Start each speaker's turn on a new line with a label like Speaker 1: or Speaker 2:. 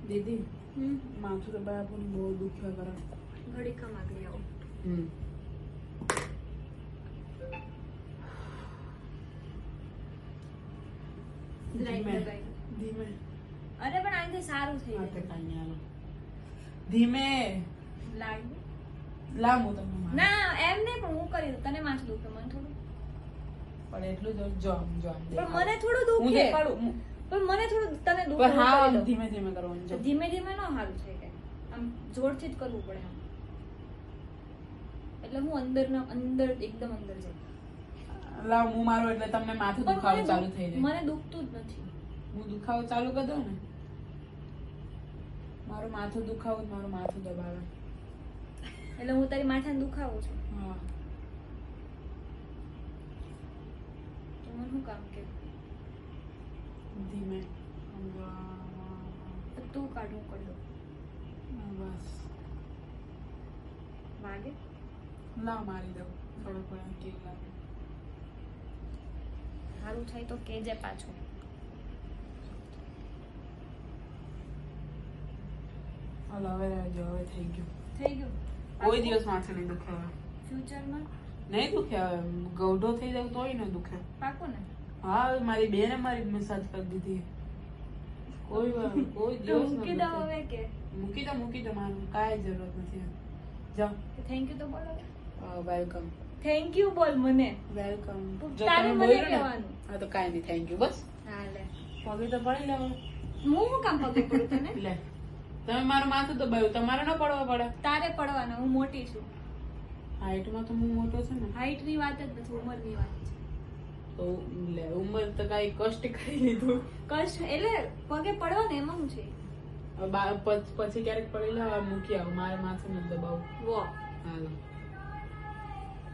Speaker 1: दीदी माथुं दबाया पण बहुत दुख्या करे
Speaker 2: घड़ी कम आ गई आओ
Speaker 1: धीमे धीमे
Speaker 2: अरे पण आने सारू થઈ
Speaker 1: हाथे
Speaker 2: ગયું
Speaker 1: काई नहीं आलो धीमे
Speaker 2: લાગ
Speaker 1: લાંબુ તમને
Speaker 2: ના એમ નહીં પણ હું કરી દઉં તને માથું દુખે મને થોડું
Speaker 1: પણ એટલું જ જો જો
Speaker 2: પણ મને થોડું
Speaker 1: હું
Speaker 2: દુખે
Speaker 1: દેખાડું
Speaker 2: પણ મને થોડું તને દુખે
Speaker 1: પણ હા ધીમે ધીમે કરવાનું જો
Speaker 2: ધીમે ધીમે ન હારું થઈ જાય આમ જોરથી જ કરવું પડે આમ એટલે હું અંદર એકદમ અંદર જાય
Speaker 1: લાવ હું મારું એટલે તમને માથું દુખાવો ચાલુ થઈ જાય
Speaker 2: મને દુખતું જ નથી
Speaker 1: હું દુખાવો ચાલુ કરી દઉં ને મારું માથું દુખાવું મારું માથું દબાવે
Speaker 2: એટલે હું તારી માથાને દુખાવું છું
Speaker 1: હા
Speaker 2: તો મને શું કામ કે
Speaker 1: ધીમે
Speaker 2: તું કાઢું કરી દઉં
Speaker 1: બસ
Speaker 2: વાગે
Speaker 1: લાવ મારી દઉં થોડું પણ કેક લાગે
Speaker 2: સારું થાય તો કેજે પાછું
Speaker 1: હાલો હવે રહેજો હવે થઈ ગયું
Speaker 2: થઈ ગયું
Speaker 1: કોઈ દિવસ માથું નહીં દુખે હવે
Speaker 2: ફ્યુચરમાં
Speaker 1: નહીં દુખે હવે ગૌઢો થઈ જાય તોય ન દુખે
Speaker 2: પાકું ને
Speaker 1: હા મારી બેને મારી મસાજ કરી દીધી કોઈ કોઈ
Speaker 2: તો
Speaker 1: દિવસ
Speaker 2: મૂકી દો હવે કે
Speaker 1: મૂકી દો મારું કાંઈ જરૂરત નથી જાઓ
Speaker 2: થેન્ક યુ તો બોલો
Speaker 1: વેલકમ
Speaker 2: થેન્ક યુ બોલ મને
Speaker 1: વેલકમ
Speaker 2: તારે મને કહેવાનું
Speaker 1: હા તો કાંઈ નહીં થેન્ક યુ બસ
Speaker 2: હા લે
Speaker 1: પગે તો પડી લેવો
Speaker 2: હું કામ પગે પડું તને
Speaker 1: લે તમે મારું માથું દબાવ્યું તમારે ન પડવા પડે
Speaker 2: તારે પડવાના હું મોટી છું
Speaker 1: હાઈટમાં તો હું મોટો છે ને
Speaker 2: હાઈટ ની વાત જ નથી ઉંમર ની વાત છે
Speaker 1: તો લે ઉંમર તો કાંઈ કષ્ટ કરી લીધું
Speaker 2: કષ્ટ એટલે પગે પડવા ને એમાં શું છે
Speaker 1: પછી ક્યારેક પડી લે મૂકી આવું મારે માથું નથી દબાવું
Speaker 2: વો
Speaker 1: હાલો